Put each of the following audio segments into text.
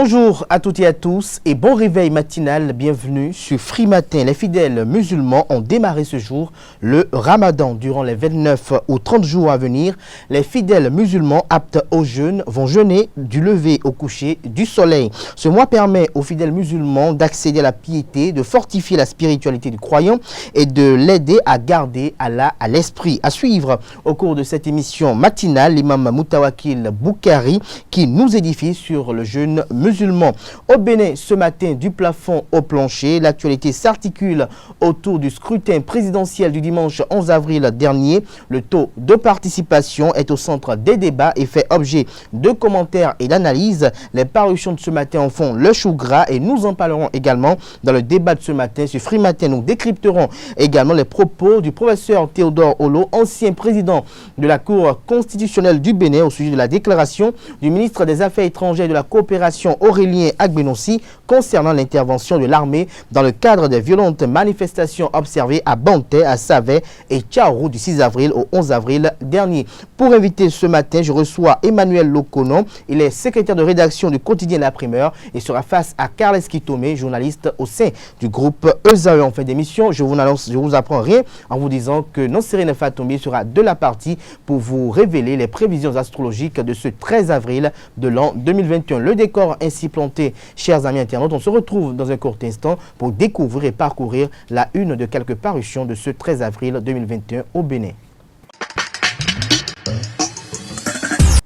Bonjour à toutes et à tous et bon réveil matinal, bienvenue sur Free Matin. Les fidèles musulmans ont démarré ce jour le Ramadan. Durant les 29 ou 30 jours à venir, les fidèles musulmans aptes au jeûne vont jeûner du lever au coucher du soleil. Ce mois permet aux fidèles musulmans d'accéder à la piété, de fortifier la spiritualité du croyant et de l'aider à garder Allah à l'esprit. À suivre au cours de cette émission matinale, l'imam Moutawakil Boukari qui nous édifie sur le jeûne musulmans. Au Bénin, ce matin, du plafond au plancher, l'actualité s'articule autour du scrutin présidentiel du dimanche 11 avril dernier. Le taux de participation est au centre des débats et fait objet de commentaires et d'analyses. Les parutions de ce matin en font le chou gras et nous en parlerons également dans le débat de ce matin sur Free Matin. Nous décrypterons également les propos du professeur Théodore Olo, ancien président de la Cour constitutionnelle du Bénin, au sujet de la déclaration du ministre des Affaires étrangères et de la coopération Aurélien Agbenossi concernant l'intervention de l'armée dans le cadre des violentes manifestations observées à Banté, à Savet et Tchaourou du 6 avril au 11 avril dernier. Pour inviter ce matin, je reçois Emmanuel Lokonon. Il est secrétaire de rédaction du quotidien La Primeur et sera face à Carles Kitomé, journaliste au sein du groupe ESAE. En fin d'émission, je vous apprends rien en vous disant que Nonserine Fatombi sera de la partie pour vous révéler les prévisions astrologiques de ce 13 avril de l'an 2021. Le décor ainsi planté, chers amis internautes, on se retrouve dans un court instant pour découvrir et parcourir la une de quelques parutions de ce 13 avril 2021 au Bénin.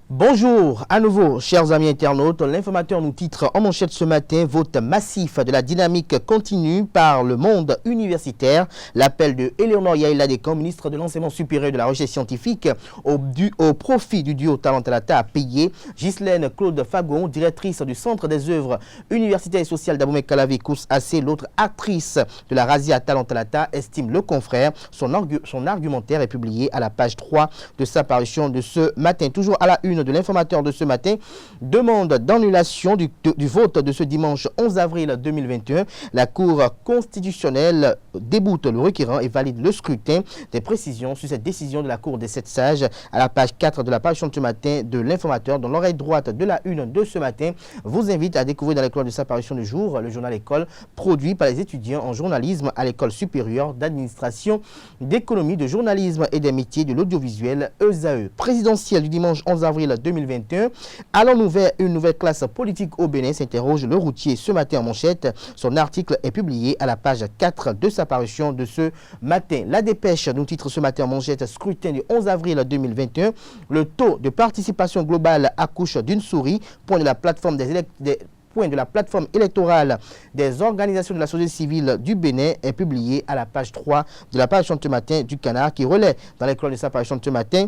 Bonjour à nouveau, chers amis internautes. L'informateur nous titre en manchette ce matin: vote massif de la dynamique continue par le monde universitaire. L'appel de Éléonore Yaïla-Descamps, ministre de l'Enseignement supérieur et de la Recherche scientifique, au profit du duo Talent-Talata a payé. Ghislaine Claude Fagon, directrice du Centre des œuvres universitaires et sociales d'Abomey-Calavi, Kous-Assé, l'autre actrice de la Razia Talent-Talata, estime le confrère. Son argumentaire est publié à la page 3 de sa parution de ce matin. Toujours à la une de l'informateur de ce matin, demande d'annulation du vote de ce dimanche 11 avril 2021. La Cour constitutionnelle déboute le requérant et valide le scrutin. Des précisions sur cette décision de la Cour des 7 sages à la page 4 de la parution de ce matin de l'informateur. Dans l'oreille droite de la une de ce matin, vous invite à découvrir dans les couloirs de sa parution du jour le journal École, produit par les étudiants en journalisme à l'École supérieure d'administration, d'économie, de journalisme et des métiers de l'audiovisuel ESAE. Présidentielle du dimanche 11 avril 2021. Allons-nous vers une nouvelle classe politique au Bénin, s'interroge le routier ce matin en manchette. Son article est publié à la page 4 de sa parution de ce matin. La Dépêche nous titre ce matin en manchette: scrutin du 11 avril 2021. Le taux de participation globale accouche d'une souris. Point de la plateforme électorale des organisations de la société civile du Bénin est publié à la page 3 de la parution de ce matin du Canard, qui relaie dans les colonnes de sa parution de ce matin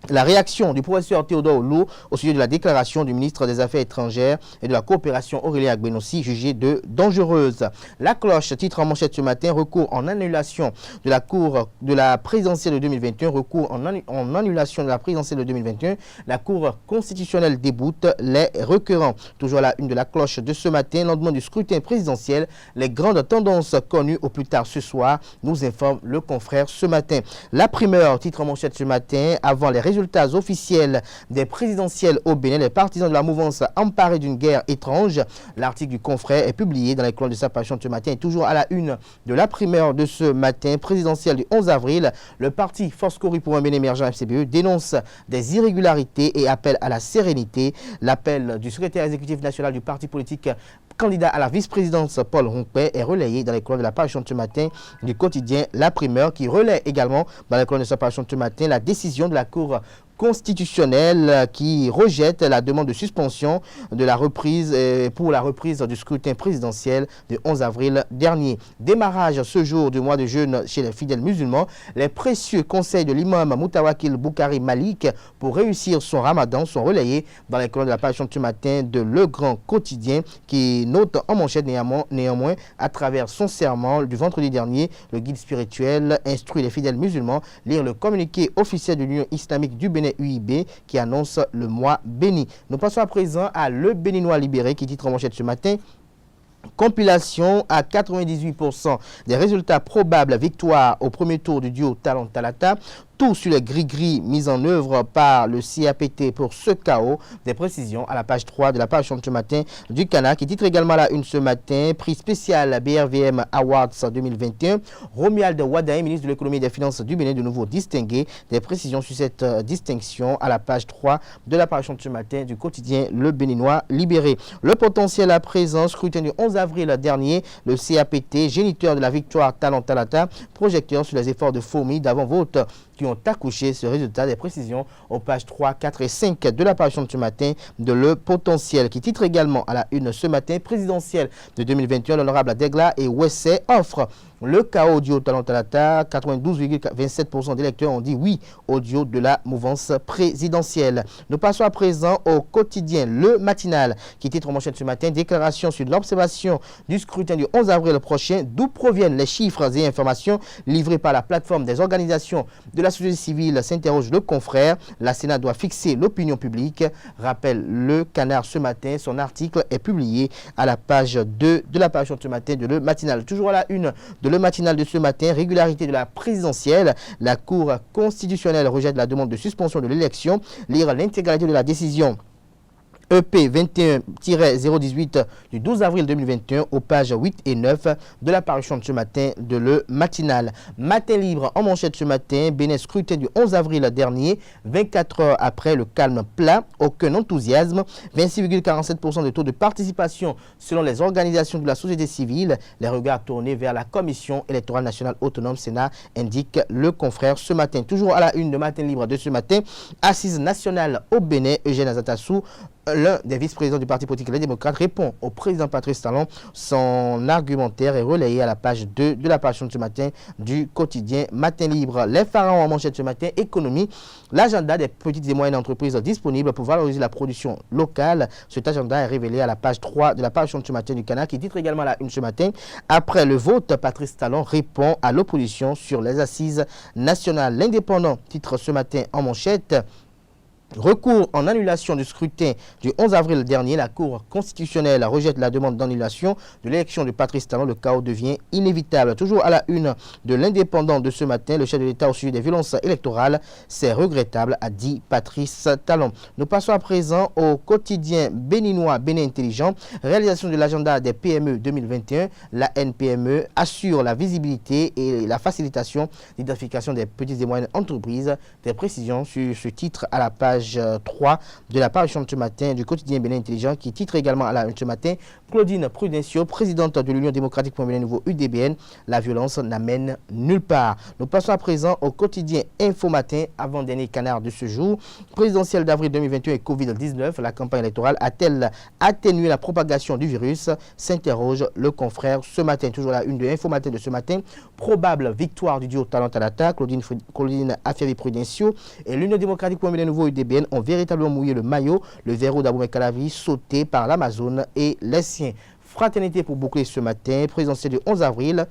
la réaction du professeur Théodore Olo au sujet de la déclaration du ministre des Affaires étrangères et de la coopération Aurélien Agbenossi, jugée de dangereuse. La Cloche titre en manchette ce matin: recours en annulation de la Cour de la présidentielle de 2021. Recours en annulation de la présidentielle de 2021. La Cour constitutionnelle déboute les requérants. Toujours à la une de la Cloche de ce matin, lendemain du scrutin présidentiel, les grandes tendances connues au plus tard ce soir, nous informe le confrère ce matin. La Primeur titre en manchette ce matin: avant les résultats officiels des présidentielles au Bénin, les partisans de la mouvance emparés d'une guerre étrange. L'article du confrère est publié dans les colonnes de sa parution de ce matin. Et toujours à la une de la Primeur de ce matin, présidentielle du 11 avril, le parti Force Cori pour un Bénin émergent FCBE dénonce des irrégularités et appelle à la sérénité. L'appel du secrétaire exécutif national du parti politique candidat à la vice-présidence Paul Ronquet est relayé dans les colonnes de la parution de ce matin du quotidien La Primeur, qui relaie également dans les colonnes de sa parution de ce matin la décision de la Cour constitutionnelle qui rejette la demande de suspension de la reprise pour la reprise du scrutin présidentiel du 11 avril dernier. Démarrage ce jour du mois de jeûne chez les fidèles musulmans. Les précieux conseils de l'imam Moutawakil Boukari Malik pour réussir son ramadan sont relayés dans les colonnes de la parution de ce matin de Le Grand Quotidien, qui note en manchette néanmoins à travers son serment du vendredi dernier, le guide spirituel instruit les fidèles musulmans lire le communiqué officiel de l'Union islamique du Bénin UIB qui annonce le mois béni. Nous passons à présent à Le Béninois libéré qui titre en manchette ce matin: compilation à 98% des résultats probables, victoire au premier tour du duo Talent-Talata. tout sur les gris-gris mis en œuvre par le CAPT pour ce chaos. Des précisions à la page 3 de la page de ce matin du Canard qui titre également la une ce matin. Prix spécial BRVM Awards 2021. Romuald Wadaye, ministre de l'économie et des finances du Bénin, de nouveau distingué. Des précisions sur cette distinction à la page 3 de la page de ce matin du quotidien Le Béninois Libéré. Le potentiel à présent, scrutin du 11 avril dernier, le CAPT, géniteur de la victoire Talon Talata, projecteur sur les efforts de fourmis d'avant-vote qui ont accouché ce résultat. Des précisions aux pages 3, 4 et 5 de la parution de ce matin de Le Potentiel, qui titre également à la une ce matin, présidentielle de 2021, l'honorable Adegla et Wessé offre le chaos audio Talon Talata. 92,27% des électeurs ont dit oui audio de la mouvance présidentielle. Nous passons à présent au quotidien Le Matinal, qui titre en manchette ce matin, déclaration sur l'observation du scrutin du 11 avril prochain, d'où proviennent les chiffres et informations livrés par la plateforme des organisations de la société civile, s'interroge le confrère. La Sénat doit fixer l'opinion publique, rappelle Le Canard ce matin. Son article est publié à la page 2 de la page de ce matin de Le Matinal. Toujours à la une de Le Matinal de ce matin, régularité de la présidentielle. La Cour constitutionnelle rejette la demande de suspension de l'élection. Lire l'intégralité de la décision EP 21-018 du 12 avril 2021 aux pages 8 et 9 de la parution de ce matin de Le Matinal. Matin libre en manchette ce matin, Bénin scrutin du 11 avril dernier, 24 heures après le calme plat, aucun enthousiasme, 26,47% de taux de participation selon les organisations de la société civile. Les regards tournés vers la Commission électorale nationale autonome Sénat, indique le confrère ce matin. Toujours à la une de Matin libre de ce matin, assise nationale au Bénin, Eugène Azatassou, l'un des vice-présidents du parti politique Les Démocrates, répond au président Patrice Talon. Son argumentaire est relayé à la page 2 de la page de ce matin du quotidien Matin Libre. Les pharaons en manchette ce matin, économie, l'agenda des petites et moyennes entreprises disponibles pour valoriser la production locale. Cet agenda est révélé à la page 3 de la page de ce matin du Canard, qui titre également la une ce matin. Après le vote, Patrice Talon répond à l'opposition sur les assises nationales. L'Indépendant titre ce matin en manchette: recours en annulation du scrutin du 11 avril dernier. La Cour constitutionnelle rejette la demande d'annulation de l'élection de Patrice Talon. Le chaos devient inévitable. Toujours à la une de l'Indépendant de ce matin, le chef de l'État au sujet des violences électorales, c'est regrettable, a dit Patrice Talon. Nous passons à présent au quotidien béninois Bénin Intelligent. Réalisation de l'agenda des PME 2021. La NPME assure la visibilité et la facilitation d'identification des petites et moyennes entreprises. Des précisions sur ce titre à la page 3 de la parution de ce matin du quotidien Bénin Intelligent, qui titre également à la une ce matin: Claudine Prudencio, présidente de l'Union démocratique pour un Bénin nouveau UDBN, la violence n'amène nulle part. Nous passons à présent au quotidien Info Matin, avant-dernier Canard de ce jour. Présidentielle d'avril 2021 et Covid-19, la campagne électorale a-t-elle atténué la propagation du virus? S'interroge le confrère ce matin. Toujours à la une de Info Matin de ce matin, probable victoire du duo Talon Talata, Claudine Afiavi Prudencio et l'Union démocratique pour un Bénin nouveau UDBN ont véritablement mouillé le maillot. Le verrou d'Aboumé Calavi sauté par l'Amazone et les siens. Fraternité pour boucler ce matin, présidentielle du 11 avril.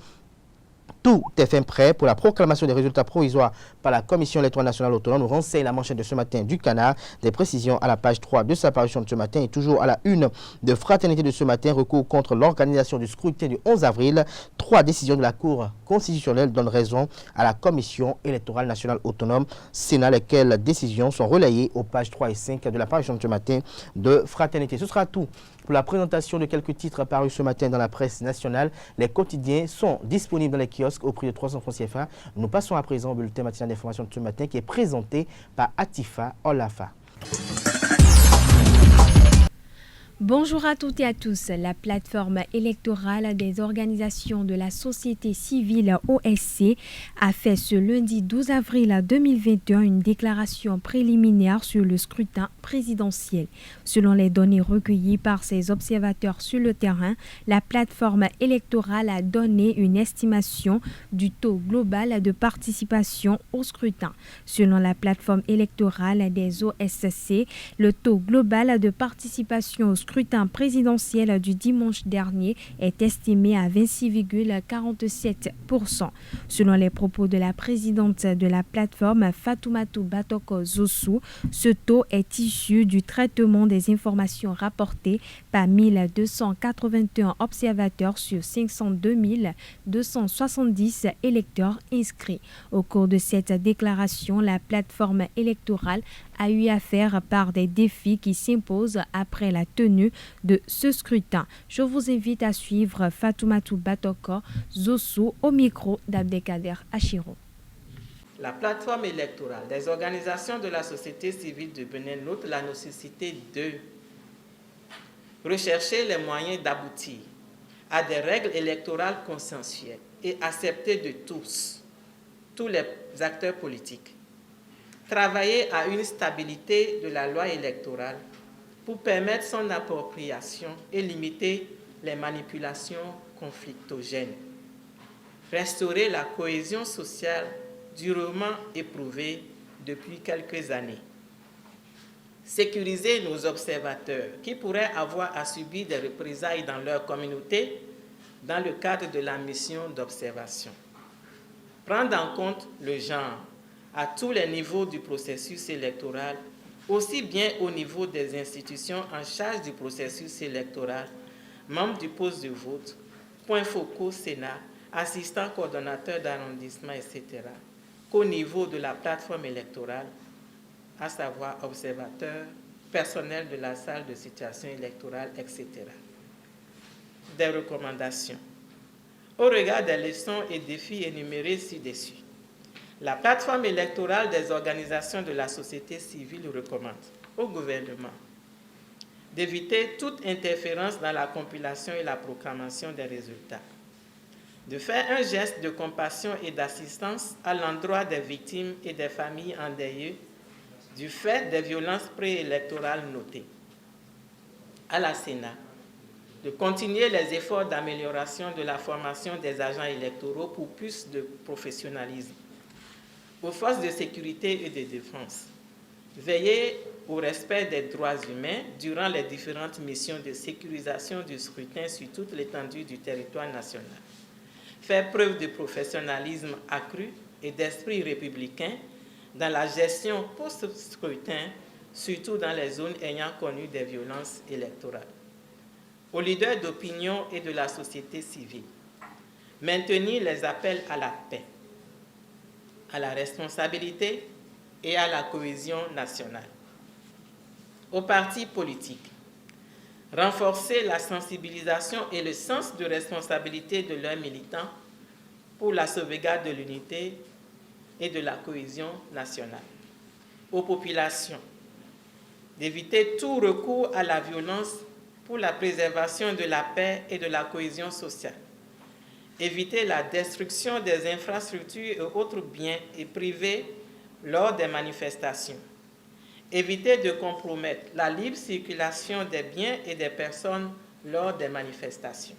Tout est fin prêt pour la proclamation des résultats provisoires par la Commission électorale nationale autonome. Nous renseigne la manchette de ce matin du Canard. Des précisions à la page 3 de sa parution de ce matin. Et toujours à la une de Fraternité de ce matin, recours contre l'organisation du scrutin du 11 avril. 3 décisions de la Cour constitutionnelle donnent raison à la Commission électorale nationale autonome Sénat, lesquelles décisions sont relayées aux pages 3 et 5 de la parution de ce matin de Fraternité. Ce sera tout pour la présentation de quelques titres apparus ce matin dans la presse nationale. Les quotidiens sont disponibles dans les kiosques au prix de 300 francs CFA. Nous passons à présent au bulletin matinal d'information de ce matin, qui est présenté par Atifa Olafa. Bonjour à toutes et à tous. La plateforme électorale des organisations de la société civile OSC a fait ce lundi 12 avril 2021 une déclaration préliminaire sur le scrutin présidentiel. Selon les données recueillies par ses observateurs sur le terrain, la plateforme électorale a donné une estimation du taux global de participation au scrutin. Selon la plateforme électorale des OSC, le taux global de participation au scrutin scrutin présidentiel du dimanche dernier est estimé à 26,47%. Selon les propos de la présidente de la plateforme, Fatoumata Batoko Zossou, ce taux est issu du traitement des informations rapportées par 1281 observateurs sur 502 270 électeurs inscrits. Au cours de cette déclaration, la plateforme électorale a eu à faire part des défis qui s'imposent après la tenue de ce scrutin. Je vous invite à suivre Fatoumata Batoko Zossou au micro d'Abdelkader Achiro. La plateforme électorale des organisations de la société civile du Bénin note la nécessité de rechercher les moyens d'aboutir à des règles électorales consensuelles et acceptées de tous les acteurs politiques. Travailler à une stabilité de la loi électorale pour permettre son appropriation et limiter les manipulations conflictogènes. Restaurer la cohésion sociale durement éprouvée depuis quelques années. Sécuriser nos observateurs qui pourraient avoir à subir des représailles dans leur communauté dans le cadre de la mission d'observation. Prendre en compte le genre à tous les niveaux du processus électoral, aussi bien au niveau des institutions en charge du processus électoral, membres du poste de vote, points focaux Sénat, assistants coordonnateurs d'arrondissement, etc., qu'au niveau de la plateforme électorale, à savoir observateurs, personnel de la salle de situation électorale, etc. Des recommandations. Au regard des leçons et défis énumérés ci-dessus, la plateforme électorale des organisations de la société civile recommande au gouvernement d'éviter toute interférence dans la compilation et la proclamation des résultats, de faire un geste de compassion et d'assistance à l'endroit des victimes et des familles endeuillées du fait des violences préélectorales notées. À la Sénat, de continuer les efforts d'amélioration de la formation des agents électoraux pour plus de professionnalisme. Aux forces de sécurité et de défense, veiller au respect des droits humains durant les différentes missions de sécurisation du scrutin sur toute l'étendue du territoire national. Faire preuve de professionnalisme accru et d'esprit républicain dans la gestion post-scrutin, surtout dans les zones ayant connu des violences électorales. Aux leaders d'opinion et de la société civile, maintenir les appels à la paix, à la responsabilité et à la cohésion nationale. Aux partis politiques, renforcer la sensibilisation et le sens de responsabilité de leurs militants pour la sauvegarde de l'unité et de la cohésion nationale. Aux populations, d'éviter tout recours à la violence pour la préservation de la paix et de la cohésion sociale. Éviter la destruction des infrastructures et autres biens et privés lors des manifestations. Éviter de compromettre la libre circulation des biens et des personnes lors des manifestations.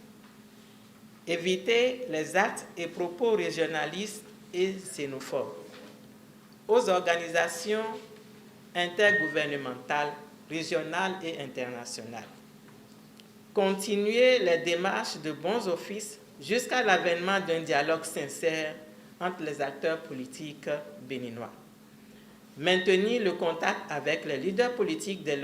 Éviter les actes et propos régionalistes et xénophobes. Aux organisations intergouvernementales, régionales et internationales. Continuer les démarches de bons offices jusqu'à l'avènement d'un dialogue sincère entre les acteurs politiques béninois. Maintenir le contact avec les leaders politiques des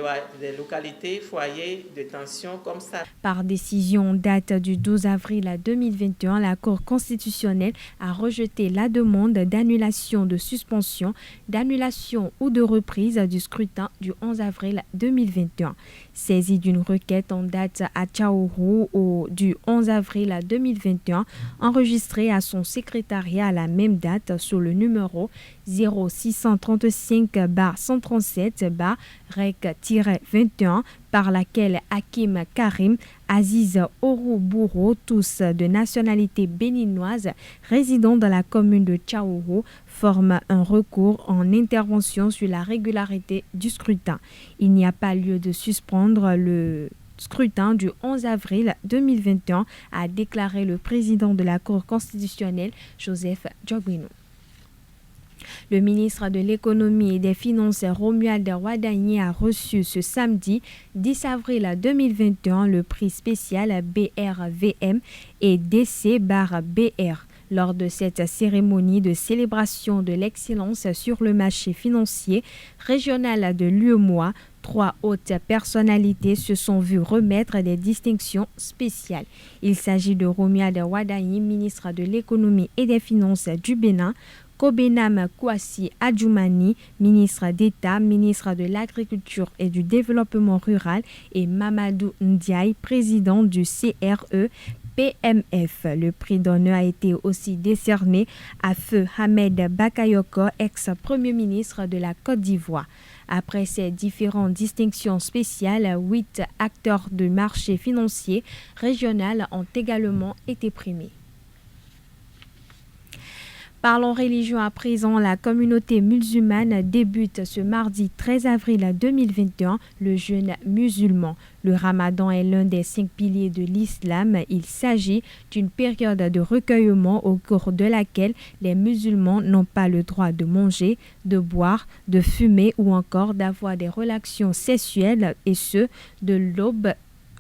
localités foyers de tension comme ça. Par décision date du 12 avril 2021, la Cour constitutionnelle a rejeté la demande d'annulation, de suspension, d'annulation ou de reprise du scrutin du 11 avril 2021. Saisie d'une requête en date à Tchaourou du 11 avril 2021, enregistrée à son secrétariat à la même date sur le numéro 0635-137-REC-21, par laquelle Hakim Karim, Aziz Orobouro, tous de nationalité béninoise, résidant dans la commune de Tchaourou, forment un recours en intervention sur la régularité du scrutin. Il n'y a pas lieu de suspendre le scrutin du 11 avril 2021, a déclaré le président de la Cour constitutionnelle, Joseph Djogbino. Le ministre de l'Économie et des Finances, Romuald Wadagni, a reçu ce samedi 10 avril 2021 le prix spécial BRVM et DC/BR. Lors de cette cérémonie de célébration de l'excellence sur le marché financier régional de l'UEMOA, 3 hautes personnalités se sont vues remettre des distinctions spéciales. Il s'agit de Romuald Wadagni, ministre de l'Économie et des Finances du Bénin, Kobenam Kwasi Adjoumani, ministre d'État, ministre de l'Agriculture et du Développement rural, et Mamadou Ndiaye, président du CRE PMF. Le prix d'honneur a été aussi décerné à Feu Ahmed Bakayoko, ex-premier ministre de la Côte d'Ivoire. Après ces différentes distinctions spéciales, 8 acteurs du marché financier régional ont également été primés. Parlons religion à présent. La communauté musulmane débute ce mardi 13 avril 2021 le jeûne musulman. Le ramadan est l'un des 5 piliers de l'islam. Il s'agit d'une période de recueillement au cours de laquelle les musulmans n'ont pas le droit de manger, de boire, de fumer ou encore d'avoir des relations sexuelles, et ce, de l'aube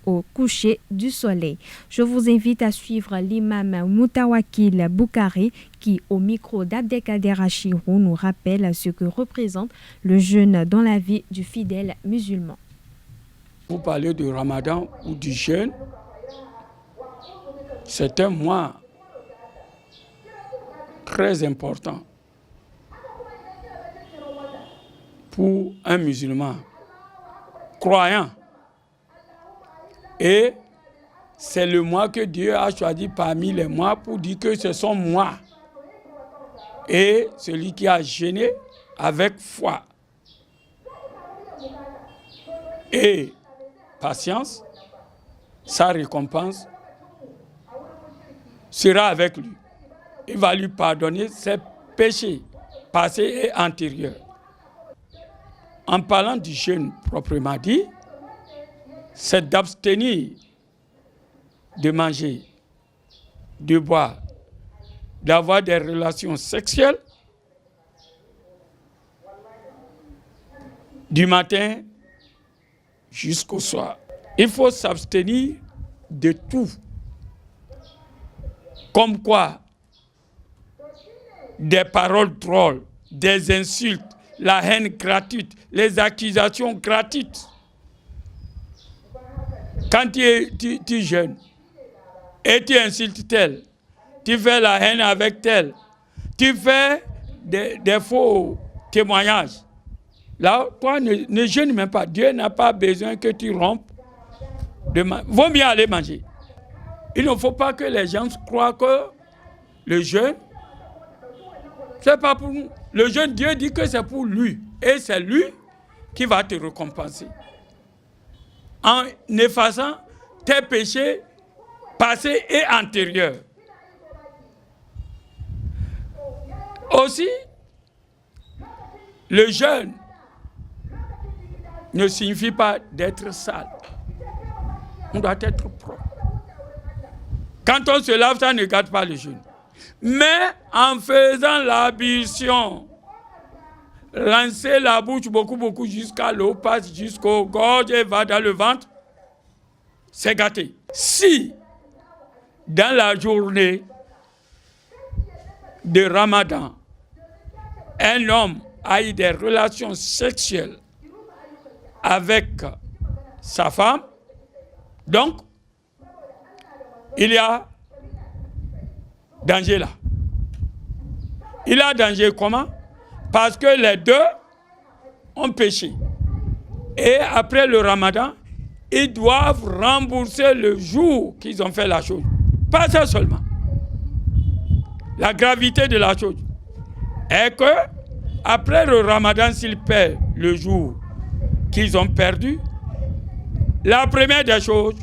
au coucher du soleil. Je vous invite à suivre l'imam Moutawakil Boukari qui, au micro d'Abdelkader Achirou, nous rappelle ce que représente le jeûne dans la vie du fidèle musulman. Vous parlez du ramadan ou du jeûne, c'est un mois très important pour un musulman croyant. Et c'est le mois que Dieu a choisi parmi les mois pour dire que ce sont mois. Et celui qui a jeûné avec foi et patience, sa récompense sera avec lui. Il va lui pardonner ses péchés passés et antérieurs. En parlant du jeûne proprement dit, c'est d'abstenir de manger, de boire, d'avoir des relations sexuelles du matin jusqu'au soir. Il faut s'abstenir de tout. Comme quoi, des paroles drôles, des insultes, la haine gratuite, les accusations gratuites. Quand tu jeûnes et tu insultes tel, tu fais la haine avec tel, tu fais des faux témoignages. Là, toi, ne jeûne même pas. Dieu n'a pas besoin que tu rompes. Vaut mieux aller manger. Il ne faut pas que les gens croient que le jeûne, c'est pas pour nous. Le jeûne, Dieu dit que c'est pour lui. Et c'est lui qui va te récompenser. En effaçant tes péchés passés et antérieurs. Aussi, le jeûne ne signifie pas d'être sale. On doit être propre. Quand on se lave, ça ne gâte pas le jeûne. Mais en faisant l'ablution, lancer la bouche beaucoup jusqu'à l'eau, passe jusqu'au gorge et va dans le ventre, c'est gâté. Si, dans la journée de Ramadan, un homme a eu des relations sexuelles avec sa femme, donc, il y a danger là. Il y a danger comment? Parce que les deux ont péché. Et après le Ramadan, ils doivent rembourser le jour qu'ils ont fait la chose. Pas ça seulement. La gravité de la chose est que, après le Ramadan, s'ils paient le jour qu'ils ont perdu, la première des choses,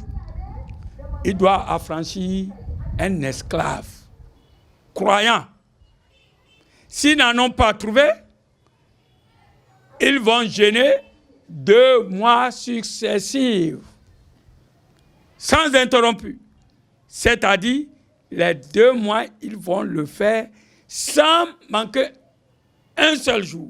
ils doivent affranchir un esclave croyant. S'ils n'en ont pas trouvé, ils vont jeûner 2 mois successifs, sans interrompu. C'est-à-dire, les 2 mois, ils vont le faire sans manquer un seul jour.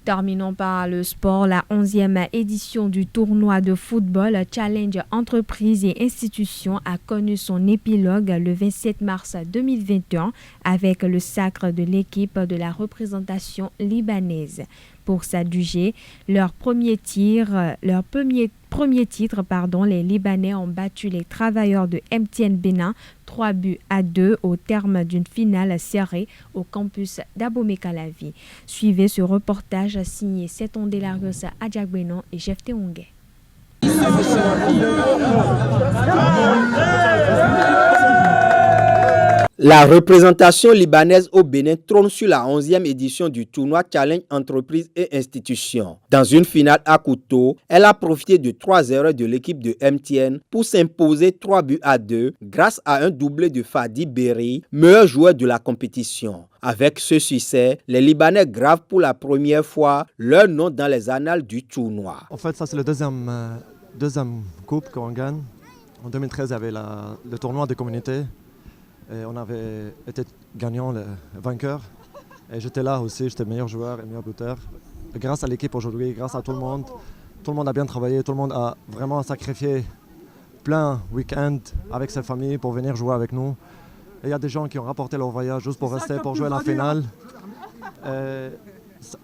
Terminons par le sport. La 11e édition du tournoi de football Challenge Entreprises et Institutions a connu son épilogue le 27 mars 2021 avec le sacre de l'équipe de la représentation libanaise. Pour s'adjuger leur premier titre, les Libanais ont battu les travailleurs de MTN Bénin 3-2 au terme d'une finale serrée au campus d'Abomey-Calavi. Suivez ce reportage signé Seton Delarios Adjagbenon et Jeff Teongue. La représentation libanaise au Bénin trône sur la 11e édition du tournoi Challenge Entreprises et Institutions. Dans une finale à couteau, elle a profité de 3 erreurs de l'équipe de MTN pour s'imposer 3-2 grâce à un doublé de Fadi Berry, meilleur joueur de la compétition. Avec ce succès, les Libanais gravent pour la première fois leur nom dans les annales du tournoi. En fait, ça c'est le deuxième coupe qu'on gagne. En 2013, il y avait le tournoi des communautés. Et on avait été gagnant, le vainqueur. Et j'étais là aussi, j'étais meilleur joueur et meilleur buteur. Et grâce à l'équipe aujourd'hui, grâce à tout le monde a bien travaillé, tout le monde a vraiment sacrifié plein week-end avec sa famille pour venir jouer avec nous. Et il y a des gens qui ont rapporté leur voyage juste pour rester, pour jouer la finale. Et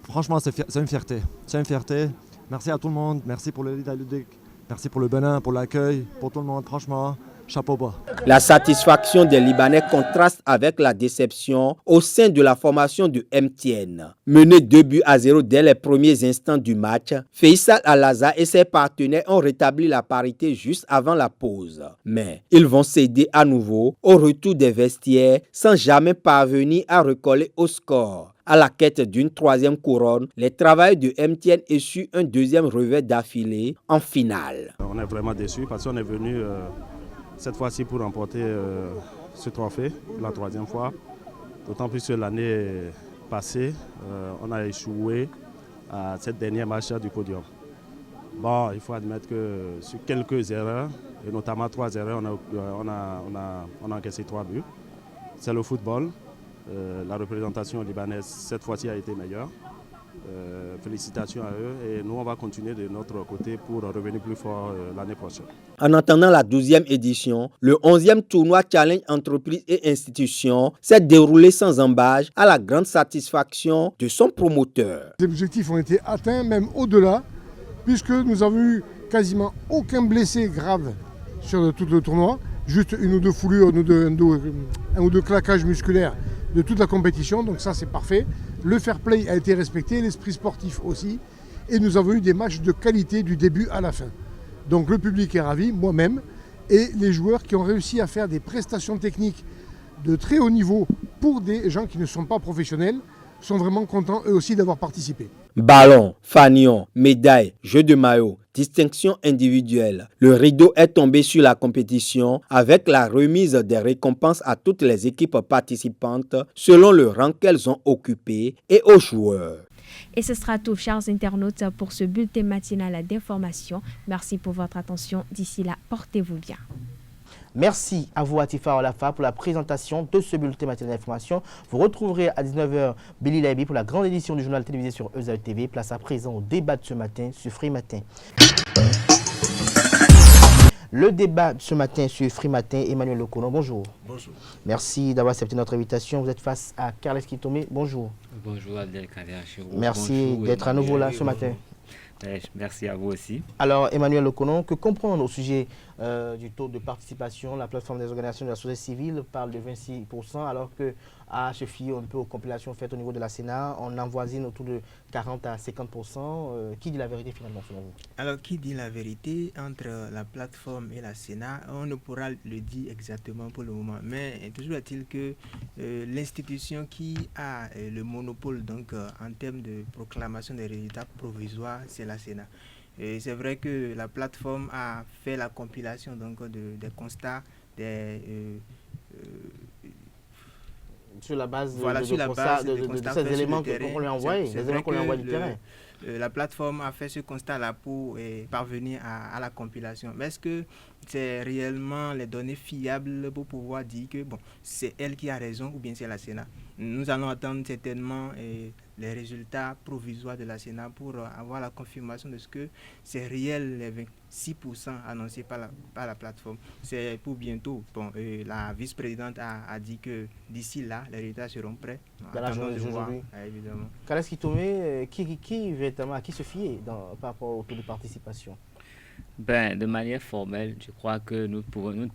franchement, c'est une fierté. C'est une fierté. Merci à tout le monde, merci pour le leader ludique, merci pour le Bénin, pour l'accueil, pour tout le monde, franchement. Chapeau bas. La satisfaction des Libanais contraste avec la déception au sein de la formation de MTN. Mené 2-0 dès les premiers instants du match, Faisal Alaza et ses partenaires ont rétabli la parité juste avant la pause. Mais ils vont céder à nouveau au retour des vestiaires sans jamais parvenir à recoller au score. À la quête d'une 3e couronne, les travailleurs de MTN essuient un 2e revers d'affilée en finale. On est vraiment déçus parce qu'on est venu cette fois-ci pour remporter ce trophée, la 3e fois. D'autant plus que l'année passée, on a échoué à cette dernière marche du podium. Bon, il faut admettre que sur quelques erreurs, et notamment 3 erreurs, on a encaissé 3 buts. C'est le football. La représentation libanaise, cette fois-ci, a été meilleure. Félicitations à eux et nous on va continuer de notre côté pour revenir plus fort l'année prochaine. En attendant la 12e édition, le 11e tournoi Challenge Entreprises et Institutions s'est déroulé sans embâche à la grande satisfaction de son promoteur. Les objectifs ont été atteints, même au-delà, puisque nous avons eu quasiment aucun blessé grave sur tout le tournoi, juste une ou deux foulures, un ou deux claquages musculaires de toute la compétition, donc ça c'est parfait. Le fair play a été respecté, l'esprit sportif aussi, et nous avons eu des matchs de qualité du début à la fin. Donc le public est ravi, moi-même, et les joueurs qui ont réussi à faire des prestations techniques de très haut niveau pour des gens qui ne sont pas professionnels sont vraiment contents eux aussi d'avoir participé. Ballon, fanion, médaille, jeu de maillot, distinction individuelle. Le rideau est tombé sur la compétition avec la remise des récompenses à toutes les équipes participantes selon le rang qu'elles ont occupé et aux joueurs. Et ce sera tout, chers internautes, pour ce bulletin matinal d'information. Merci pour votre attention. D'ici là, portez-vous bien. Merci à vous, Atifa Olafa, pour la présentation de ce bulletin matinal d'information. Vous retrouverez à 19h Billy Laibi pour la grande édition du journal télévisé sur EZA TV. Place à présent au débat de ce matin sur Free Matin. Le débat de ce matin sur Free Matin, Emmanuel Leconon, bonjour. Bonjour. Merci d'avoir accepté notre invitation. Vous êtes face à Carles Kitome, bonjour. Bonjour Abdelkader. Merci d'être à nouveau là ce matin. Merci à vous aussi. Alors, Emmanuel Leconon, que comprendre au sujet du taux de participation? La plateforme des organisations de la société civile parle de 26%, alors que à se fier un peu aux compilations faites au niveau de la Sénat, on avoisine autour de 40 à 50%. Qui dit la vérité finalement selon vous? Alors, qui dit la vérité entre la plateforme et la Sénat? On ne pourra le dire exactement pour le moment, mais toujours est-il que l'institution qui a le monopole donc, en termes de proclamation des résultats provisoires, c'est la Sénat. C'est vrai que la plateforme a fait la compilation donc, des constats, sur la base de ces éléments qu'on lui a envoyés, les éléments qu'on lui a envoyés du terrain. La plateforme a fait ce constat-là pour parvenir à la compilation. Mais est-ce que c'est réellement les données fiables pour pouvoir dire que bon, c'est elle qui a raison ou bien c'est la Sénat? Nous allons attendre certainement les résultats provisoires de la Sénat pour avoir la confirmation de ce que c'est réel, les 26% annoncés par la plateforme. C'est pour bientôt. Bon, la vice-présidente a dit que d'ici là, les résultats seront prêts. Dans la journée d'aujourd'hui. Évidemment. Kaleski Tomé, véritablement, à qui se fier par rapport au taux de participation? De manière formelle, je crois que nous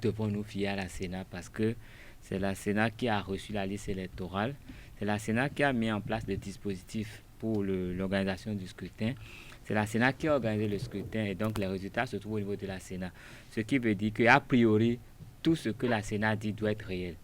devons nous fier à la Sénat parce que c'est la Sénat qui a reçu la liste électorale. C'est la Sénat qui a mis en place le dispositif pour l'organisation du scrutin. C'est la Sénat qui a organisé le scrutin et donc les résultats se trouvent au niveau de la Sénat. Ce qui veut dire qu'a priori, tout ce que la Sénat dit doit être réel.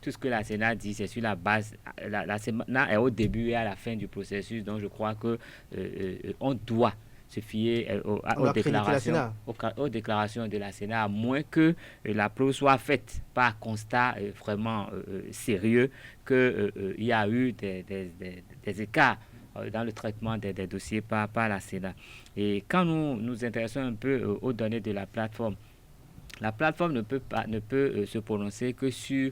Tout ce que la Sénat dit, c'est sur la base. La Sénat est au début et à la fin du processus, donc je crois qu'on doit se fier aux déclarations de la Sénat, à moins que la preuve soit faite par constat vraiment sérieux qu'il y a eu des écarts dans le traitement des dossiers par la Sénat. Et quand nous nous intéressons un peu aux données de la plateforme ne peut se prononcer que sur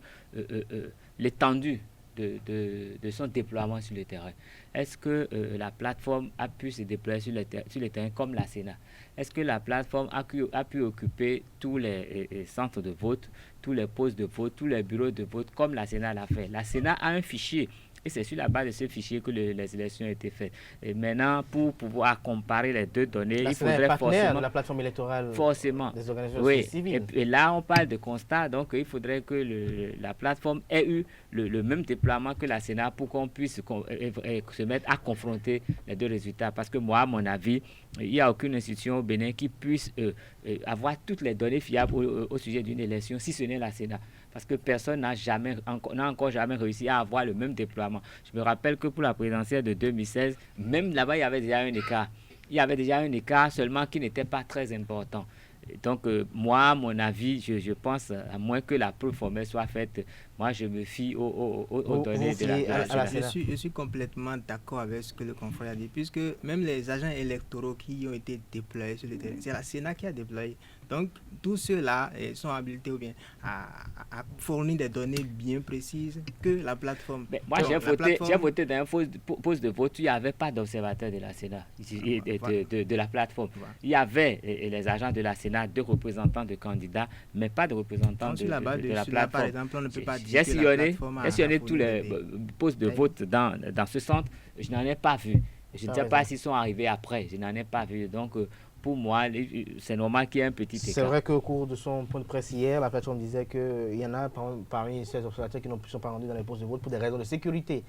l'étendue de son déploiement sur le terrain. Est-ce que la plateforme a pu se déployer sur le terrain comme la Sénat? Est-ce que la plateforme a pu occuper tous les centres de vote, tous les postes de vote, tous les bureaux de vote comme la Sénat l'a fait? La Sénat a un fichier et c'est sur la base de ce fichier que les élections ont été faites. Et maintenant, pour pouvoir comparer les deux données, il faudrait forcément... la plateforme électorale des organisations civiles. Et là, on parle de constat, donc il faudrait que la plateforme ait eu le même déploiement que la Sénat pour qu'on puisse se mettre à confronter les deux résultats. Parce que moi, à mon avis, il n'y a aucune institution au Bénin qui puisse avoir toutes les données fiables au sujet d'une élection, si ce n'est la Sénat. Parce que personne n'a encore jamais réussi à avoir le même déploiement. Je me rappelle que pour la présidentielle de 2016, même là-bas, il y avait déjà un écart. Il y avait déjà un écart seulement qui n'était pas très important. Donc, moi, à mon avis, je pense, à moins que la preuve formelle soit faite, moi, je me fie aux données de la Sénat. Je suis complètement d'accord avec ce que le confrère a dit, puisque même les agents électoraux qui ont été déployés sur le terrain, c'est la Sénat qui a déployé. Donc, tous ceux-là sont habilités ou bien à fournir des données bien précises que la plateforme. Moi, j'ai voté dans un poste de vote, il n'y avait pas d'observateur de la Sénat, de la plateforme. Il y avait les agents de la Sénat, 2 représentants de candidats, mais pas de représentants de la plateforme. Par exemple, on ne peut pas dire j'ai sillonné tous les postes de vote dans ce centre, je n'en ai pas vu. Je ne sais pas s'ils sont arrivés après, je n'en ai pas vu. Donc, pour moi, c'est normal qu'il y ait un petit écart. C'est vrai qu'au cours de son point de presse hier, la plateforme disait qu'il y en a parmi ces observateurs qui ne sont pas rendus dans les postes de vote pour des raisons de sécurité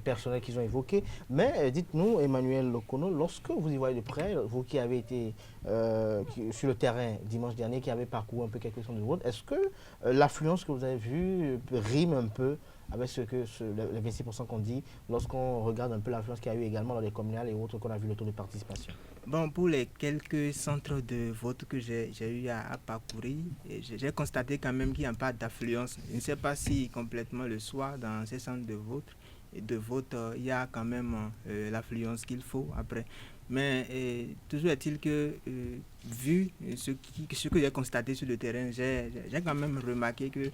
personnelles qu'ils ont évoquées. Mais dites-nous, Emmanuel Lokono, lorsque vous y voyez de près, vous qui avez été sur le terrain dimanche dernier, qui avez parcouru un peu quelques centres de vote, est-ce que l'affluence que vous avez vue rime un peu avec les 26% qu'on dit lorsqu'on regarde un peu l'influence qu'il y a eu également dans les communales et autres qu'on a vu le taux de participation? Bon, pour les quelques centres de vote que j'ai eu à parcourir, j'ai constaté quand même qu'il n'y a pas d'affluence. Je ne sais pas si complètement le soir dans ces centres de vote, il y a quand même l'affluence qu'il faut après. Mais toujours est-il que, vu ce que j'ai constaté sur le terrain, j'ai quand même remarqué que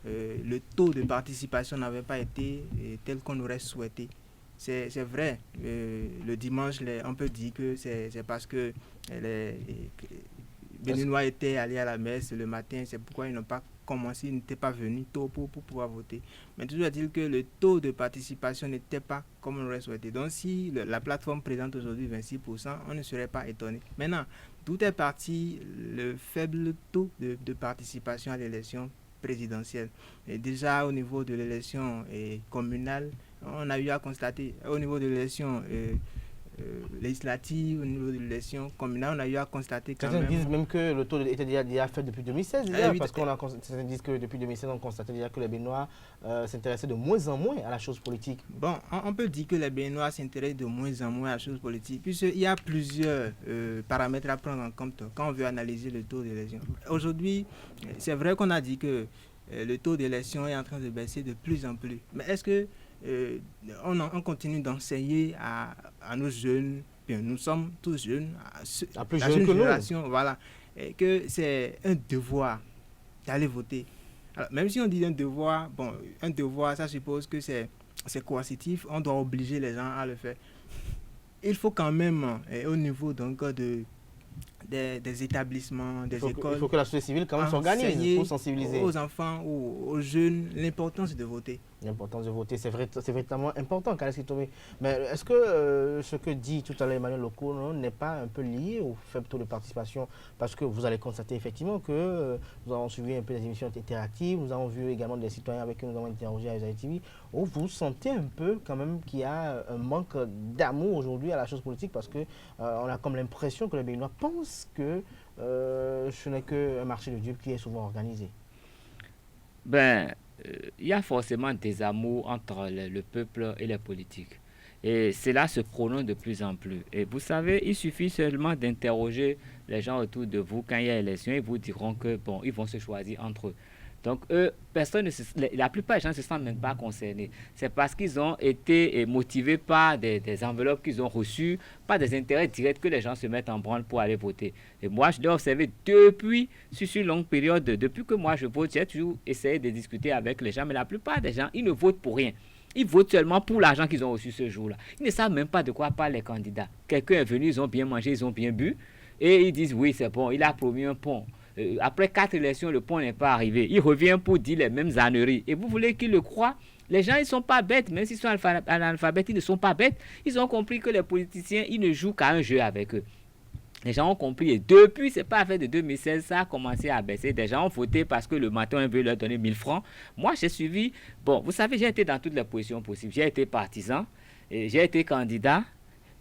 le taux de participation n'avait pas été tel qu'on aurait souhaité. C'est vrai, le dimanche, on peut dire que c'est parce que les Béninois étaient allés à la messe le matin, c'est pourquoi ils n'ont pas commencé, ils n'étaient pas venus tôt pour pouvoir voter. Mais toujours est-il que le taux de participation n'était pas comme on aurait souhaité. Donc si la plateforme présente aujourd'hui 26%, on ne serait pas étonné. Maintenant, tout est parti, le faible taux de participation à l'élection présidentielle. Et déjà au niveau de l'élection communale, on a eu à constater, au niveau de l'élection législative, au niveau de l'élection communale, on a eu à constater quand même... Certains disent même que le taux était déjà fait depuis 2016, parce qu'on certains disent que depuis 2016, on constatait déjà que les Béninois s'intéressaient de moins en moins à la chose politique. Bon, on peut dire que les Béninois s'intéressent de moins en moins à la chose politique, puisqu'il y a plusieurs paramètres à prendre en compte quand on veut analyser le taux d'élection. Aujourd'hui, c'est vrai qu'on a dit que le taux d'élection est en train de baisser de plus en plus. Mais est-ce que on continue d'enseigner à nos jeunes, bien, nous sommes tous jeunes, à plus jeunes que génération, nous. Voilà, et que c'est un devoir d'aller voter. Alors, même si on dit un devoir, ça suppose que c'est c'est coercitif, on doit obliger les gens à le faire. Il faut quand même, au niveau donc, des établissements, des écoles... Il faut que la société civile quand même s'organise pour sensibiliser aux enfants ou aux jeunes l'importance de voter. L'importance de voter, c'est véritablement important, Kalaski Touré. Mais est-ce que ce que dit tout à l'heure Emmanuel Loko n'est pas un peu lié au faible taux de participation? Parce que vous allez constater effectivement que nous avons suivi un peu des émissions interactives, nous avons vu également des citoyens avec qui nous avons interrogé à TV, où vous sentez un peu quand même qu'il y a un manque d'amour aujourd'hui à la chose politique, parce que on a comme l'impression que les Béninois pensent que ce n'est qu'un marché de dupes qui est souvent organisé. Il y a forcément des amours entre le peuple et les politiques. Et cela se prononce de plus en plus. Et vous savez, il suffit seulement d'interroger les gens autour de vous quand il y a élection. Ils vous diront que, bon, ils vont se choisir entre eux. Donc, la plupart des gens ne se sentent même pas concernés. C'est parce qu'ils ont été motivés par des enveloppes qu'ils ont reçues, par des intérêts directs que les gens se mettent en branle pour aller voter. Et moi, je l'ai observé sur une longue période, depuis que moi je vote, j'ai toujours essayé de discuter avec les gens, mais la plupart des gens, ils ne votent pour rien. Ils votent seulement pour l'argent qu'ils ont reçu ce jour-là. Ils ne savent même pas de quoi parlent les candidats. Quelqu'un est venu, ils ont bien mangé, ils ont bien bu, et ils disent oui, c'est bon, il a promis un pont. Après 4 élections, le pont n'est pas arrivé. Il revient pour dire les mêmes âneries. Et vous voulez qu'ils le croient? Les gens, ils ne sont pas bêtes. Même s'ils sont analphabètes, ils ne sont pas bêtes. Ils ont compris que les politiciens, ils ne jouent qu'à un jeu avec eux. Les gens ont compris. Et depuis, ce n'est pas fait de 2016, ça a commencé à baisser. Des gens ont voté parce que le matin, on veut leur donner 1000 francs. Moi, j'ai suivi... Bon, vous savez, j'ai été dans toutes les positions possibles. J'ai été partisan, j'ai été candidat,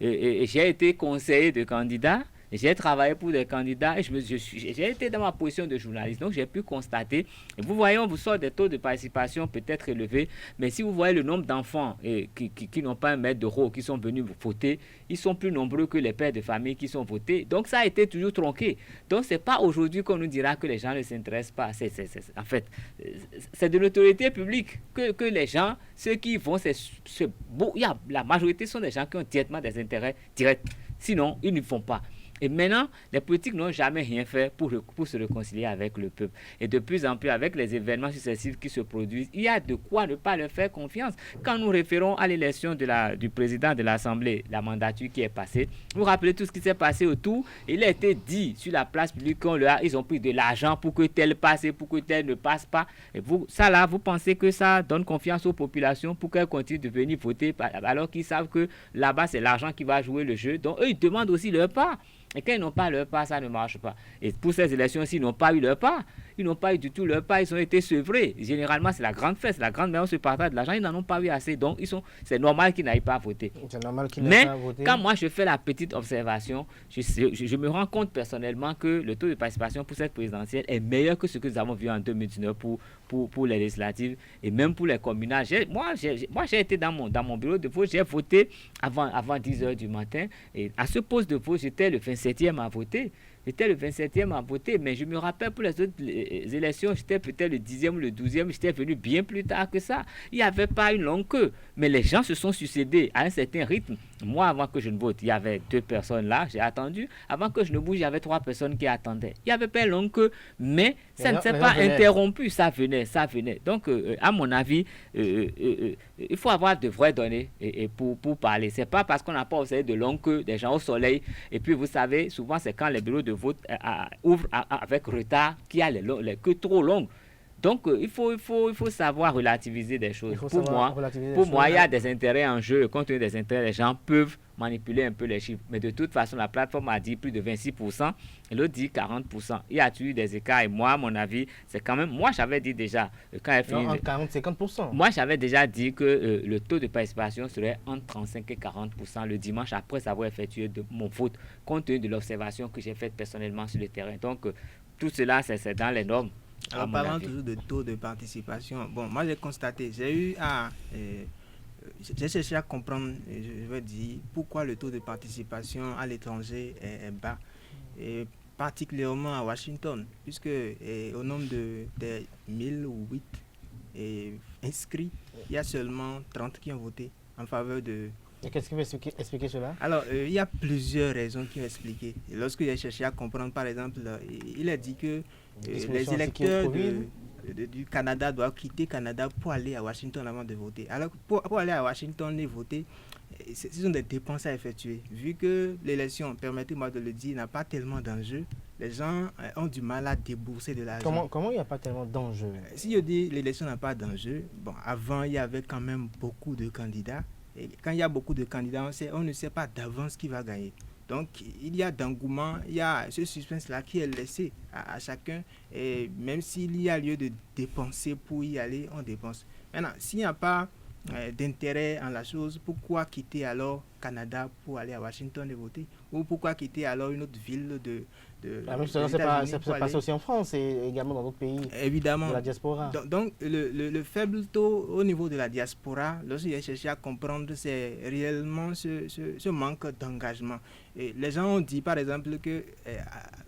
et j'ai été conseiller de candidat. J'ai travaillé pour des candidats et j'ai été dans ma position de journaliste. Donc, j'ai pu constater. Et vous voyez, on vous sort des taux de participation peut-être élevés. Mais si vous voyez le nombre d'enfants qui n'ont pas un mètre d'euro, qui sont venus voter, ils sont plus nombreux que les pères de famille qui sont votés. Donc, ça a été toujours tronqué. Donc, ce n'est pas aujourd'hui qu'on nous dira que les gens ne s'intéressent pas. En fait, c'est de l'autorité publique que les gens, ceux qui vont, la majorité sont des gens qui ont directement des intérêts directs. Sinon, ils ne font pas. Et maintenant, les politiques n'ont jamais rien fait pour se réconcilier avec le peuple. Et de plus en plus, avec les événements successifs qui se produisent, il y a de quoi ne pas leur faire confiance. Quand nous référons à l'élection du président de l'Assemblée, la mandature qui est passée, vous vous rappelez tout ce qui s'est passé autour. Il a été dit sur la place publique qu'ils ont pris de l'argent pour que tel passe et pour que tel ne passe pas. Et vous pensez que ça donne confiance aux populations pour qu'elles continuent de venir voter alors qu'ils savent que là-bas, c'est l'argent qui va jouer le jeu. Donc, eux, ils demandent aussi leur part. Et quand ils n'ont pas leur part, ça ne marche pas. Et pour ces élections-ci, ils n'ont pas eu leur part. Ils n'ont pas eu du tout leur part. Ils ont été sevrés. Généralement, c'est la grande fête, c'est la grande maison se partage de l'argent. Ils n'en ont pas eu assez. Donc, c'est normal qu'ils n'aillent pas voter. C'est normal qu'ils n'aillent pas voter. Mais quand moi, je fais la petite observation, je me rends compte personnellement que le taux de participation pour cette présidentielle est meilleur que ce que nous avons vu en 2019 pour les législatives et même pour les communales. Moi, j'ai été dans mon bureau de vote. J'ai voté avant 10h du matin. Et à ce poste de vote, j'étais le 27e à voter. J'étais le 27e à voter, mais je me rappelle pour les autres élections, j'étais peut-être le 10e ou le 12e, j'étais venu bien plus tard que ça. Il n'y avait pas une longue queue, mais les gens se sont succédés à un certain rythme. Moi, avant que je ne vote, il y avait 2 personnes là, j'ai attendu. Avant que je ne bouge, il y avait 3 personnes qui attendaient. Il n'y avait pas une longue queue, mais ça ne s'est pas interrompu, ça venait. Donc, à mon avis, il faut avoir de vraies données pour parler. Ce n'est pas parce qu'on n'a pas observé de longue queue, des gens au soleil. Et puis, vous savez, souvent, c'est quand les bureaux de vote ouvrent avec retard qu'il y a les queues trop longues. Donc, il faut savoir relativiser des choses. Pour moi, il y a des intérêts en jeu. Compte tenu des intérêts, les gens peuvent manipuler un peu les chiffres. Mais de toute façon, la plateforme a dit plus de 26%, et l'autre dit 40%. Il y a eu des écarts. Et moi, à mon avis, c'est quand même... Moi, j'avais dit déjà... entre 40 et 50%. Moi, j'avais déjà dit que le taux de participation serait entre 35 et 40% le dimanche après avoir effectué mon vote, compte tenu de l'observation que j'ai faite personnellement sur le terrain. Donc, tout cela, c'est dans les normes. En parlant toujours de taux de participation, bon, moi j'ai constaté, j'ai cherché à comprendre, je veux dire, pourquoi le taux de participation à l'étranger est bas, et particulièrement à Washington, puisque au nombre de 1008 inscrits, il y a seulement 30 qui ont voté en faveur de... Et qu'est-ce qui veut expliquer cela? Alors, il y a plusieurs raisons qui ont expliqué. Et lorsque j'ai cherché à comprendre, par exemple, il a dit que les électeurs du Canada doivent quitter Canada pour aller à Washington avant de voter. Alors, pour aller à Washington et voter, ce sont des dépenses à effectuer. Vu que l'élection, permettez-moi de le dire, n'a pas tellement d'enjeux, les gens ont du mal à débourser de l'argent. Comment il n'y a pas tellement d'enjeux? Si je dis l'élection n'a pas d'enjeu, bon, avant il y avait quand même beaucoup de candidats. Et quand il y a beaucoup de candidats, on ne sait pas d'avance qui va gagner. Donc il y a d'engouement, il y a ce suspense-là qui est laissé à chacun. Et même s'il y a lieu de dépenser pour y aller, on dépense. Maintenant, s'il n'y a pas d'intérêt en la chose, pourquoi quitter alors Canada pour aller à Washington et voter? Ou pourquoi quitter alors une autre ville c'est passé aussi en France et également dans d'autres pays. Évidemment. De la diaspora. Donc le faible taux au niveau de la diaspora, lorsque j'ai cherché à comprendre, c'est réellement ce manque d'engagement. Et les gens ont dit par exemple que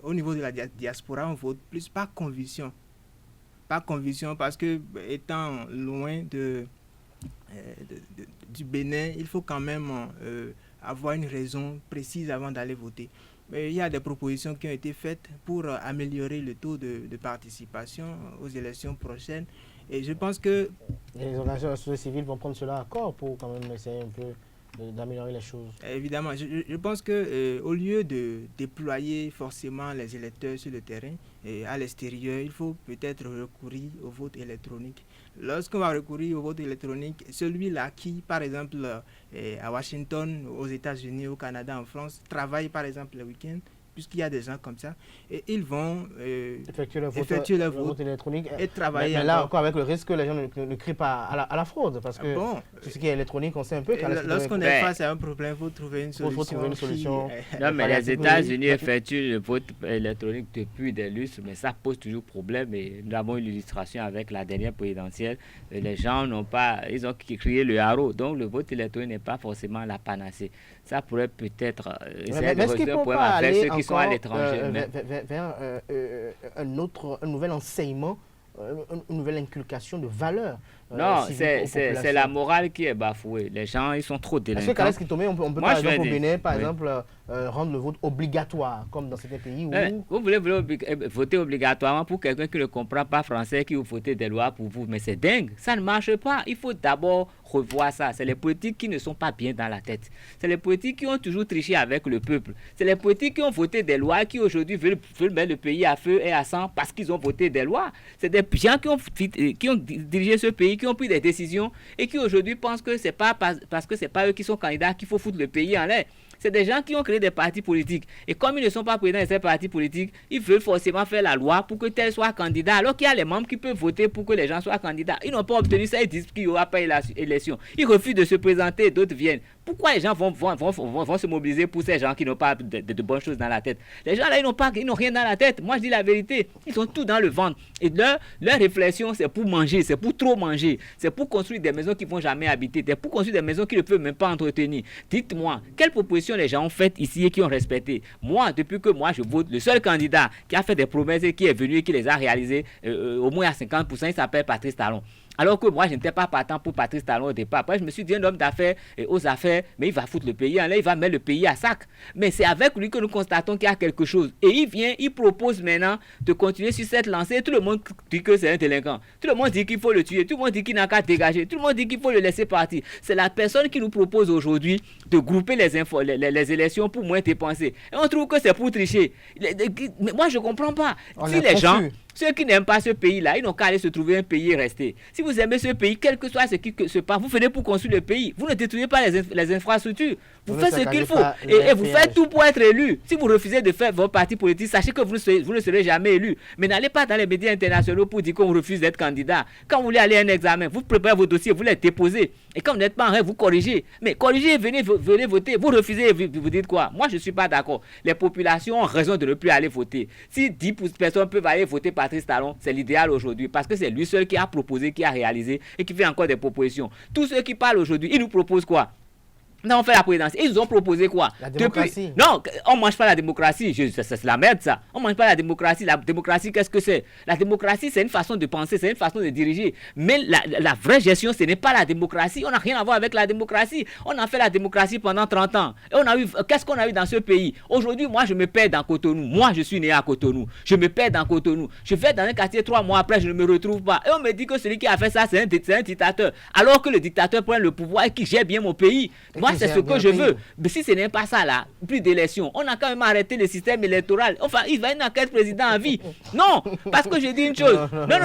au niveau de la diaspora, on vote plus par conviction. Par conviction parce que étant loin du Bénin, il faut quand même avoir une raison précise avant d'aller voter. Mais il y a des propositions qui ont été faites pour améliorer le taux de participation aux élections prochaines. Et je pense que les organisations de la société civile vont prendre cela à corps pour quand même essayer un peu d'améliorer les choses. Évidemment, je pense que au lieu de déployer forcément les électeurs sur le terrain et à l'extérieur, il faut peut-être recourir au vote électronique. Lorsqu'on va recourir au vote électronique, celui-là qui, par exemple, à Washington, aux États-Unis, au Canada, en France, travaille par exemple le week-end, puisqu'il y a des gens comme ça, et ils vont effectuer leur vote électronique et travailler. Mais là encore avec le risque que les gens ne crient pas à la fraude, parce que tout ce qui est électronique, on sait un peu. Lorsqu'on est face à un problème, il faut trouver une solution. Non, mais les États-Unis effectuent le vote électronique depuis des lustres, mais ça pose toujours problème. Et nous avons une illustration avec la dernière présidentielle. Les gens ils ont crié le haro, donc le vote électronique n'est pas forcément la panacée. Ça pourrait peut-être essayer de résoudre un problème avec ceux qui sont à l'étranger. Vers un nouvel enseignement, une nouvelle inculcation de valeurs. Non, c'est la morale qui est bafouée. Les gens, ils sont trop délinquants. Est-ce que on peut par exemple au Bénin, par exemple, rendre le vote obligatoire, comme dans certains pays où... Vous voulez voter obligatoirement pour quelqu'un qui ne comprend pas français, qui vous voter des lois pour vous. Mais c'est dingue, ça ne marche pas. Il faut d'abord revoir ça. C'est les politiques qui ne sont pas bien dans la tête. C'est les politiques qui ont toujours triché avec le peuple. C'est les politiques qui ont voté des lois qui aujourd'hui veulent mettre le pays à feu et à sang parce qu'ils ont voté des lois. C'est des gens qui ont dirigé ce pays, qui ont pris des décisions et qui aujourd'hui pensent que c'est pas parce que c'est pas eux qui sont candidats qu'il faut foutre le pays en l'air. C'est des gens qui ont créé des partis politiques. Et comme ils ne sont pas présidents de ces partis politiques, ils veulent forcément faire la loi pour que tel soit candidat. Alors qu'il y a les membres qui peuvent voter pour que les gens soient candidats. Ils n'ont pas obtenu ça, ils disent qu'il n'y aura pas élection. Ils refusent de se présenter, d'autres viennent. Pourquoi les gens vont se mobiliser pour ces gens qui n'ont pas de bonnes choses dans la tête? Les gens là, ils n'ont rien dans la tête. Moi, je dis la vérité. Ils ont tout dans le ventre. Et leur réflexion, c'est pour manger, c'est pour trop manger. C'est pour construire des maisons qu'ils ne vont jamais habiter. C'est pour construire des maisons qu'ils ne peuvent même pas entretenir. Dites-moi, quelle proposition les gens ont faites ici et qui ont respecté? Moi, depuis que je vote, le seul candidat qui a fait des promesses et qui est venu et qui les a réalisées, au moins à 50%, il s'appelle Patrice Talon. Alors que moi, je n'étais pas partant pour Patrice Talon au départ. Après, je me suis dit, un homme d'affaires aux affaires, mais il va foutre le pays en l'air, il va mettre le pays à sac. Mais c'est avec lui que nous constatons qu'il y a quelque chose. Et il vient, il propose maintenant de continuer sur cette lancée. Tout le monde dit que c'est un délinquant. Tout le monde dit qu'il faut le tuer. Tout le monde dit qu'il n'a qu'à dégager. Tout le monde dit qu'il faut le laisser partir. C'est la personne qui nous propose aujourd'hui de grouper les élections pour moins dépenser. Et on trouve que c'est pour tricher. Mais moi, je ne comprends pas. Si les gens... Ceux qui n'aiment pas ce pays-là, ils n'ont qu'à aller se trouver un pays et rester. Si vous aimez ce pays, quel que soit ce qui se passe, vous venez pour construire le pays. Vous ne détruisez pas les infrastructures. Vous faites ce qu'il faut. Et vous faites tout pour être élu. Si vous refusez de faire votre parti politique, sachez que vous ne serez jamais élu. Mais n'allez pas dans les médias internationaux pour dire qu'on refuse d'être candidat. Quand vous voulez aller à un examen, vous préparez vos dossiers, vous les déposez. Et quand vous n'êtes pas en rêve, vous corrigez. Mais corrigez, venez voter. Vous refusez, vous dites quoi? Moi, je ne suis pas d'accord. Les populations ont raison de ne plus aller voter. Si 10 personnes peuvent aller voter Patrice Talon, c'est l'idéal aujourd'hui. Parce que c'est lui seul qui a proposé, qui a réalisé et qui fait encore des propositions. Tous ceux qui parlent aujourd'hui, ils nous proposent quoi? Nous avons fait la présidentielle. Ils nous ont proposé quoi? La démocratie. Non, on ne mange pas la démocratie. C'est la merde, ça. On ne mange pas la démocratie. La démocratie, qu'est-ce que c'est? La démocratie, c'est une façon de penser, c'est une façon de diriger. Mais la vraie gestion, ce n'est pas la démocratie. On n'a rien à voir avec la démocratie. On a fait la démocratie pendant 30 ans. Et on a eu, qu'est-ce qu'on a eu dans ce pays? Aujourd'hui, moi, je me perds dans Cotonou. Moi, je suis né à Cotonou. Je me perds dans Cotonou. Je vais dans un quartier 3 mois après, je ne me retrouve pas. Et on me dit que celui qui a fait ça, c'est un dictateur. Alors que le dictateur prend le pouvoir et qui gère bien mon pays. Moi, c'est ce que je veux. Mais si ce n'est pas ça, là, plus d'élections, on a quand même arrêté le système électoral. Enfin, il va y avoir quel président à vie? Non, parce que je dis une chose. Non,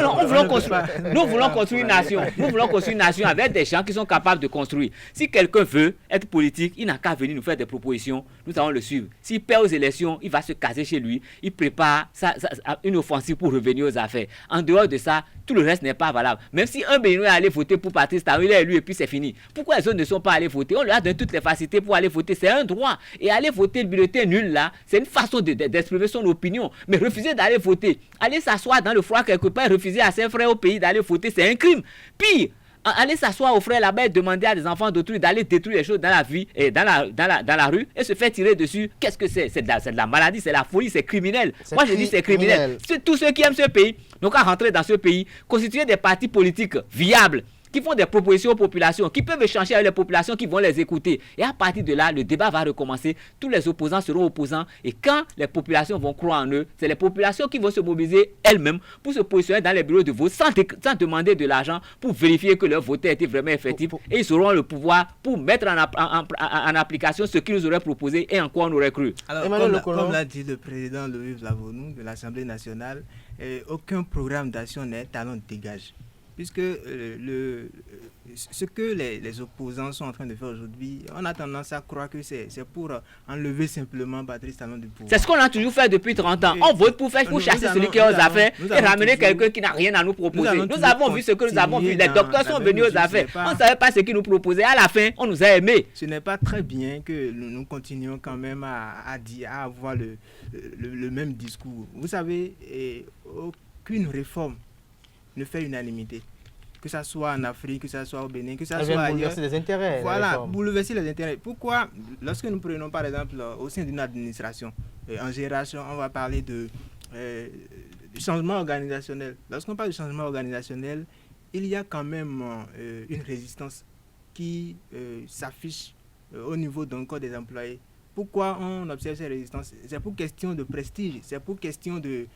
nous voulons construire une nation. Nous voulons construire une nation avec des gens qui sont capables de construire. Si quelqu'un veut être politique, il n'a qu'à venir nous faire des propositions. Nous allons le suivre. S'il perd aux élections, il va se caser chez lui. Il prépare une offensive pour revenir aux affaires. En dehors de ça, tout le reste n'est pas valable. Même si un Béninois est allé voter pour Patrice Talon, il est élu et puis c'est fini. Pourquoi les autres ne sont pas allés voter? On leur a donné toutes les facilités pour aller voter. C'est un droit. Et aller voter le bulletin nul là, c'est une façon d'exprimer son opinion. Mais refuser d'aller voter, aller s'asseoir dans le froid quelque part, refuser à ses frères au pays d'aller voter, c'est un crime. Pire, aller s'asseoir aux frères là-bas et demander à des enfants d'autrui d'aller détruire les choses dans la vie et dans la rue et se faire tirer dessus. Qu'est-ce que c'est? C'est de la maladie, c'est la folie, c'est criminel. Moi je dis c'est criminel. Tous ceux qui aiment ce pays n'ont qu'à rentrer dans ce pays, constituer des partis politiques viables, qui font des propositions aux populations, qui peuvent échanger avec les populations qui vont les écouter. Et à partir de là, le débat va recommencer. Tous les opposants seront opposants. Et quand les populations vont croire en eux, c'est les populations qui vont se mobiliser elles-mêmes pour se positionner dans les bureaux de vote sans demander de l'argent pour vérifier que leur vote a été vraiment effectif. Et ils auront le pouvoir pour mettre en application ce qu'ils nous auraient proposé et en quoi on aurait cru. Alors, comme l'a dit le président Louis Lavonou de l'Assemblée nationale, aucun programme d'action n'est talon de dégage. Puisque ce que les opposants sont en train de faire aujourd'hui, on a tendance à croire que c'est pour enlever simplement Patrice Talon du pouvoir. C'est ce qu'on a toujours fait depuis 30 ans. On vote pour chasser celui qui est aux affaires et ramener quelqu'un qui n'a rien à nous proposer. Nous avons vu ce que nous avons vu. Les docteurs sont venus aux affaires. On ne savait pas ce qu'ils nous proposaient. À la fin, on nous a aimés. Ce n'est pas très bien que nous continuions quand même à avoir le même discours. Vous savez, aucune réforme ne fait unanimité. Que ça soit en Afrique, que ça soit au Bénin, que ça soit ailleurs. Bouleverser les intérêts. Voilà, bouleverser les intérêts. Pourquoi, lorsque nous prenons par exemple au sein d'une administration, en génération, on va parler du changement organisationnel. Lorsqu'on parle de changement organisationnel, il y a quand même une résistance qui s'affiche au niveau donc des employés. Pourquoi on observe ces résistances? C'est pour question de prestige, c'est pour question de,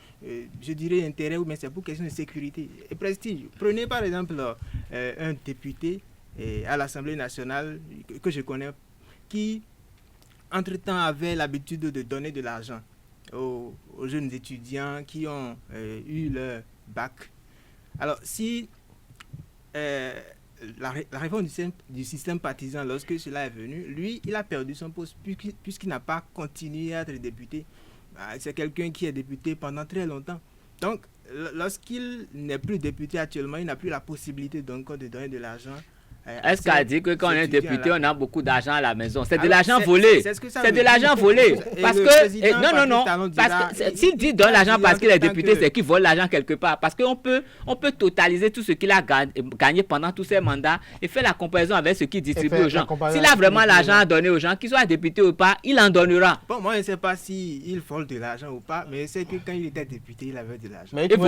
je dirais, intérêt, ou bien c'est pour question de sécurité et prestige. Prenez par exemple un député à l'Assemblée nationale que je connais, qui, entre-temps, avait l'habitude de donner de l'argent aux jeunes étudiants qui ont eu leur bac. Alors, si la réforme du système partisan, lorsque cela est venu, lui, il a perdu son poste puisqu'il n'a pas continué à être député. C'est quelqu'un qui est député pendant très longtemps. Donc, lorsqu'il n'est plus député actuellement, il n'a plus la possibilité donc de donner de l'argent. Est-ce qu'elle dit que quand on est député, on a beaucoup d'argent à la maison? C'est de l'argent volé. C'est de l'argent volé. Parce que, non. Parce que s'il dit donne l'argent parce qu'il est député, c'est qu'il vole l'argent quelque part. Parce qu'on peut totaliser tout ce qu'il a gagné pendant tous ses mandats et faire la comparaison avec ce qu'il distribue aux gens. S'il a vraiment l'argent à donner aux gens, qu'il soit député ou pas, il en donnera. Bon, moi, je ne sais pas s'il vole de l'argent ou pas, mais c'est que quand il était député, il avait de l'argent. Mais il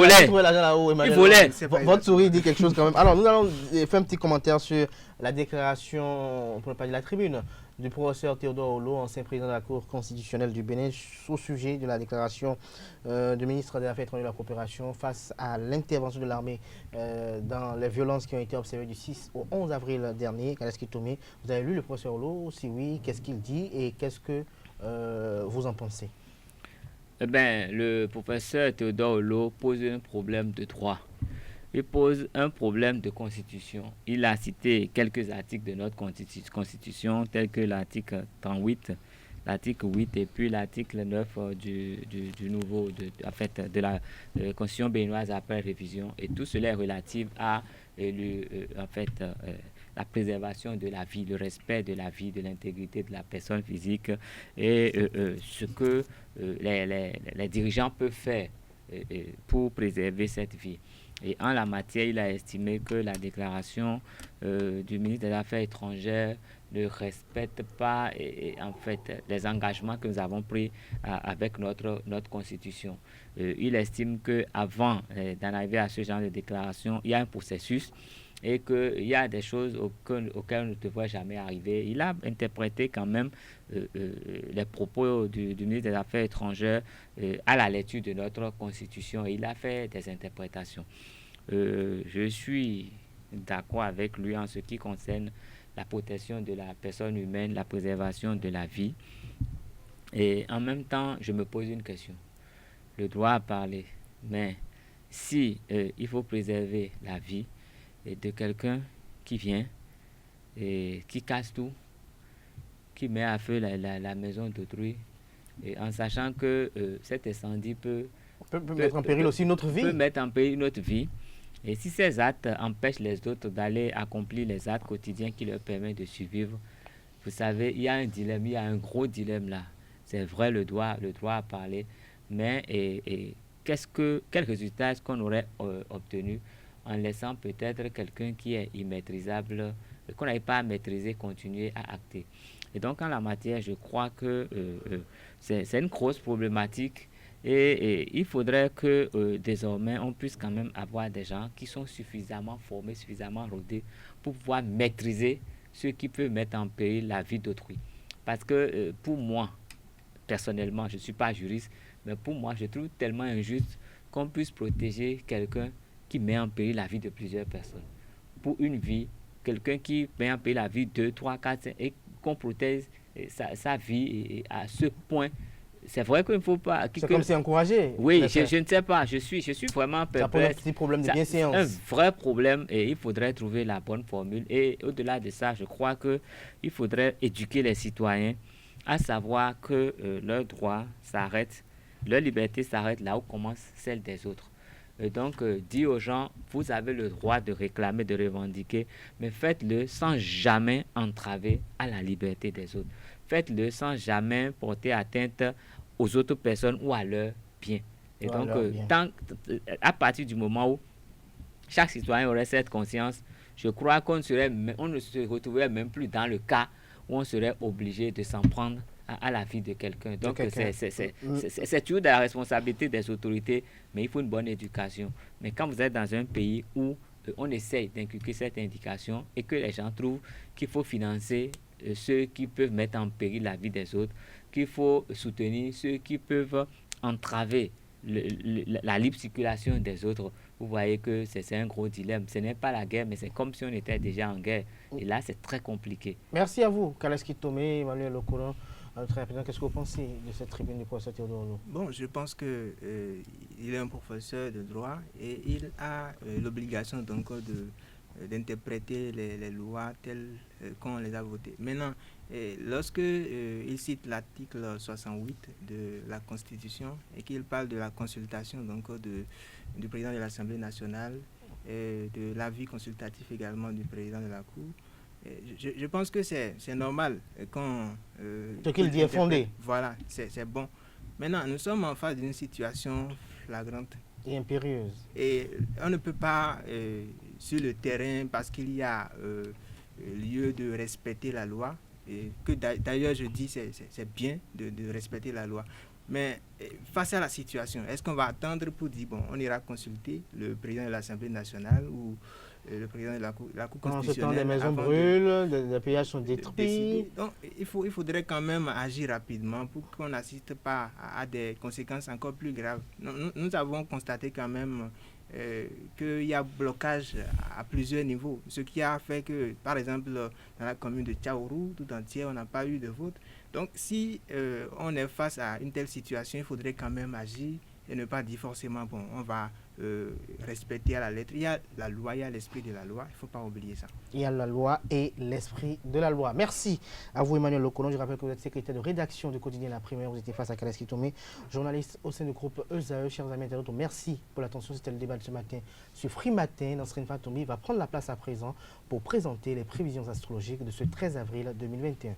volait. Votre souris dit quelque chose quand même. Alors, nous allons faire un petit commentaire sur la déclaration, pour ne pas dire la tribune, du professeur Théodore Olo, ancien président de la Cour constitutionnelle du Bénin, au sujet de la déclaration du ministre des Affaires étrangères et de la coopération face à l'intervention de l'armée dans les violences qui ont été observées du 6 au 11 avril dernier. Tomé, vous avez lu le professeur Olo? Si oui, qu'est-ce qu'il dit et qu'est-ce que vous en pensez? Eh bien, le professeur Théodore Olo pose un problème de droit. Il pose un problème de constitution. Il a cité quelques articles de notre constitution, tels que l'article 38, l'article 8 et puis l'article 9 de la constitution béninoise après révision. Et tout cela est relatif à la préservation de la vie, le respect de la vie, de l'intégrité de la personne physique et ce que les dirigeants peuvent faire pour préserver cette vie. Et en la matière, il a estimé que la déclaration du ministre des Affaires étrangères ne respecte pas en fait les engagements que nous avons pris avec notre constitution. Il estime qu'avant d'en arriver à ce genre de déclaration, il y a un processus et qu'il y a des choses auxquelles on ne devrait jamais arriver. Il a interprété quand même les propos du ministre des Affaires étrangères à la lecture de notre constitution et il a fait des interprétations. Je suis d'accord avec lui en ce qui concerne la protection de la personne humaine, la préservation de la vie. Et en même temps, je me pose une question. Le droit à parler, mais si il faut préserver la vie de quelqu'un qui vient et qui casse tout, qui met à feu la maison d'autrui, et en sachant que cet incendie peut mettre en péril aussi notre vie. Peut mettre en péril notre vie. Et si ces actes empêchent les autres d'aller accomplir les actes quotidiens qui leur permettent de survivre, vous savez, il y a un dilemme, il y a un gros dilemme là. C'est vrai, le droit à parler, mais quel résultat est-ce qu'on aurait obtenu en laissant peut-être quelqu'un qui est immaîtrisable, qu'on n'arrive pas à maîtriser, continuer à acter. Et donc, en la matière, je crois que c'est une grosse problématique. Et il faudrait que désormais on puisse quand même avoir des gens qui sont suffisamment formés, suffisamment rodés pour pouvoir maîtriser ce qui peut mettre en péril la vie d'autrui. Parce que pour moi, personnellement, je ne suis pas juriste, mais pour moi, je trouve tellement injuste qu'on puisse protéger quelqu'un qui met en péril la vie de plusieurs personnes. Pour une vie, quelqu'un qui met en péril la vie de 2, 3, 4, 5, et qu'on protège sa vie et à ce point. C'est vrai qu'il ne faut pas... C'est comme c'est encouragé. Oui, je ne sais pas. Je suis vraiment perplexe. Ça pose un petit problème de bienséance. C'est un vrai problème et il faudrait trouver la bonne formule. Et au-delà de ça, je crois qu'il faudrait éduquer les citoyens à savoir que leurs droits s'arrêtent, leur liberté s'arrête là où commence celle des autres. Et donc, dire aux gens, vous avez le droit de réclamer, de revendiquer, mais faites-le sans jamais entraver à la liberté des autres. Faites-le sans jamais porter atteinte aux autres personnes ou à leurs biens. Et donc, à partir du moment où chaque citoyen aurait cette conscience, je crois qu'on ne se retrouverait même plus dans le cas où on serait obligé de s'en prendre à la vie de quelqu'un. Donc, c'est toujours de la responsabilité des autorités, mais il faut une bonne éducation. Mais quand vous êtes dans un pays où on essaye d'inculquer cette indication et que les gens trouvent qu'il faut financer ceux qui peuvent mettre en péril la vie des autres, qu'il faut soutenir ceux qui peuvent entraver la libre circulation des autres, vous voyez que c'est un gros dilemme. Ce n'est pas la guerre, mais c'est comme si on était déjà en guerre. Et là, c'est très compliqué. Merci à vous, Kaleski Tomé, Emmanuel Lokolo. Très rapidement, qu'est-ce que vous pensez de cette tribune du professeur Théodore Lo? Bon, je pense qu'il est un professeur de droit et il a l'obligation donc d'interpréter les lois telles qu'on les a votées. Maintenant, lorsque il cite l'article 68 de la Constitution et qu'il parle de la consultation donc du président de l'Assemblée nationale et de l'avis consultatif également du président de la Cour, je pense que c'est normal quand... ce qu'il dit est fondé. Voilà, c'est bon. Maintenant, nous sommes en face d'une situation flagrante. Et impérieuse. Et on ne peut pas, sur le terrain, parce qu'il y a lieu de respecter la loi, et que d'ailleurs je dis c'est bien de respecter la loi. Mais face à la situation, est-ce qu'on va attendre pour dire, bon, on ira consulter le président de l'Assemblée nationale ou le président de la Cour constitutionnelle? Des maisons brûlent, des péages sont détruits. Donc, il faudrait quand même agir rapidement pour qu'on n'assiste pas à des conséquences encore plus graves. Nous avons constaté quand même qu'il y a blocage à plusieurs niveaux. Ce qui a fait que, par exemple, dans la commune de Tchaourou, tout entier, on n'a pas eu de vote. Donc, si on est face à une telle situation, il faudrait quand même agir et ne pas dire forcément, bon, on va respecter à la lettre. Il y a la loi, il y a l'esprit de la loi, il ne faut pas oublier ça. Il y a la loi et l'esprit de la loi. Merci à vous, Emmanuel Lokolo. Je rappelle que vous êtes secrétaire de rédaction du quotidien La Première. Vous étiez face à Kaleski Tomé, journaliste au sein du groupe ESAE. Chers amis internautes, merci pour l'attention. C'était le débat de ce matin sur Free Matin. Nasrin Fatoumi va prendre la place à présent pour présenter les prévisions astrologiques de ce 13 avril 2021.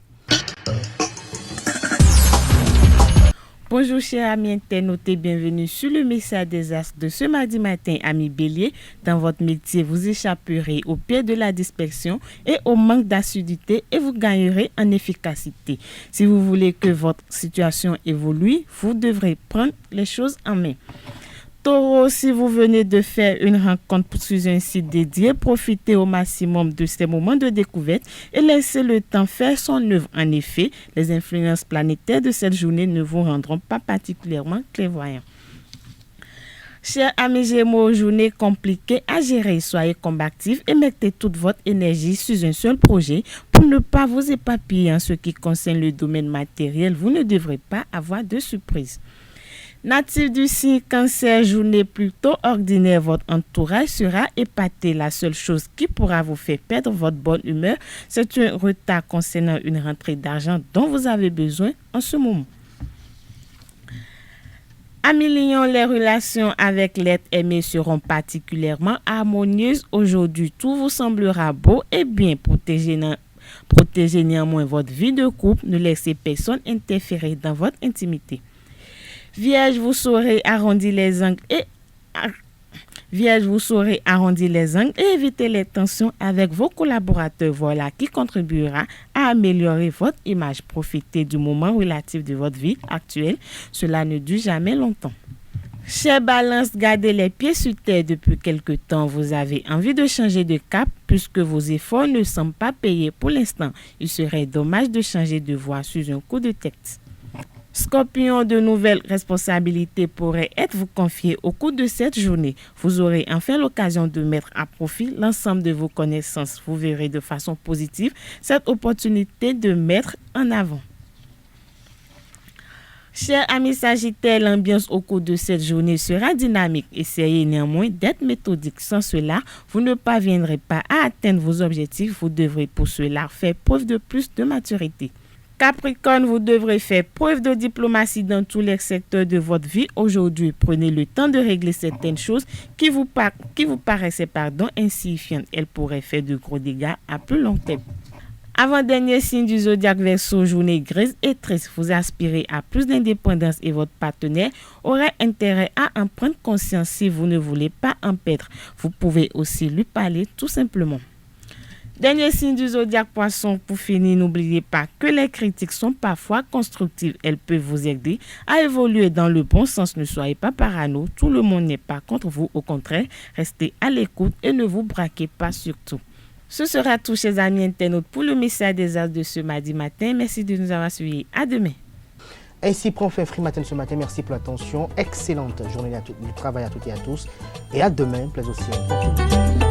Bonjour chers amis internautes et bienvenue sur le message des astres de ce mardi matin, amis Bélier. Dans votre métier, vous échapperez au pied de la dispersion et au manque d'assiduité et vous gagnerez en efficacité. Si vous voulez que votre situation évolue, vous devrez prendre les choses en main. Taureau, si vous venez de faire une rencontre sur un site dédié, profitez au maximum de ces moments de découverte et laissez le temps faire son œuvre. En effet, les influences planétaires de cette journée ne vous rendront pas particulièrement clairvoyants. Chers amis Gémeaux, journée compliquée à gérer. Soyez combatifs et mettez toute votre énergie sur un seul projet pour ne pas vous éparpiller. En ce qui concerne le domaine matériel, vous ne devrez pas avoir de surprise. Natif du signe Cancer, journée plutôt ordinaire, votre entourage sera épaté. La seule chose qui pourra vous faire perdre votre bonne humeur, c'est un retard concernant une rentrée d'argent dont vous avez besoin en ce moment. Amis Lions, les relations avec l'être aimé seront particulièrement harmonieuses. Aujourd'hui, tout vous semblera beau et bien. Protégez néanmoins votre vie de couple. Ne laissez personne interférer dans votre intimité. Vierge, vous saurez arrondir les angles et éviter les tensions avec vos collaborateurs. Voilà qui contribuera à améliorer votre image. Profitez du moment relatif de votre vie actuelle. Cela ne dure jamais longtemps. Chère Balance, gardez les pieds sur terre depuis quelque temps. Vous avez envie de changer de cap puisque vos efforts ne semblent pas payés pour l'instant. Il serait dommage de changer de voie sur un coup de tête. Scorpion, de nouvelles responsabilités pourraient être vous confiées au cours de cette journée. Vous aurez enfin l'occasion de mettre à profit l'ensemble de vos connaissances. Vous verrez de façon positive cette opportunité de mettre en avant. Chers amis Sagittaires, l'ambiance au cours de cette journée sera dynamique. Essayez néanmoins d'être méthodique. Sans cela, vous ne parviendrez pas à atteindre vos objectifs. Vous devrez pour cela faire preuve de plus de maturité. Capricorne, vous devrez faire preuve de diplomatie dans tous les secteurs de votre vie. Aujourd'hui, prenez le temps de régler certaines choses qui vous paraissaient insignifiantes. Elles pourraient faire de gros dégâts à plus long terme. Avant-dernier signe du zodiaque Verseau, journée grise et triste. Vous aspirez à plus d'indépendance et votre partenaire aurait intérêt à en prendre conscience si vous ne voulez pas en perdre. Vous pouvez aussi lui parler tout simplement. Dernier signe du zodiaque Poisson, pour finir, n'oubliez pas que les critiques sont parfois constructives. Elles peuvent vous aider à évoluer dans le bon sens. Ne soyez pas parano, tout le monde n'est pas contre vous. Au contraire, restez à l'écoute et ne vous braquez pas surtout. Ce sera tout, chers amis internautes, pour le message des astres de ce mardi matin. Merci de nous avoir suivis. À demain. Ainsi prend fin Free Matin ce matin. Merci pour l'attention. Excellente journée du travail à toutes et à tous. Et à demain, plaisir aussi.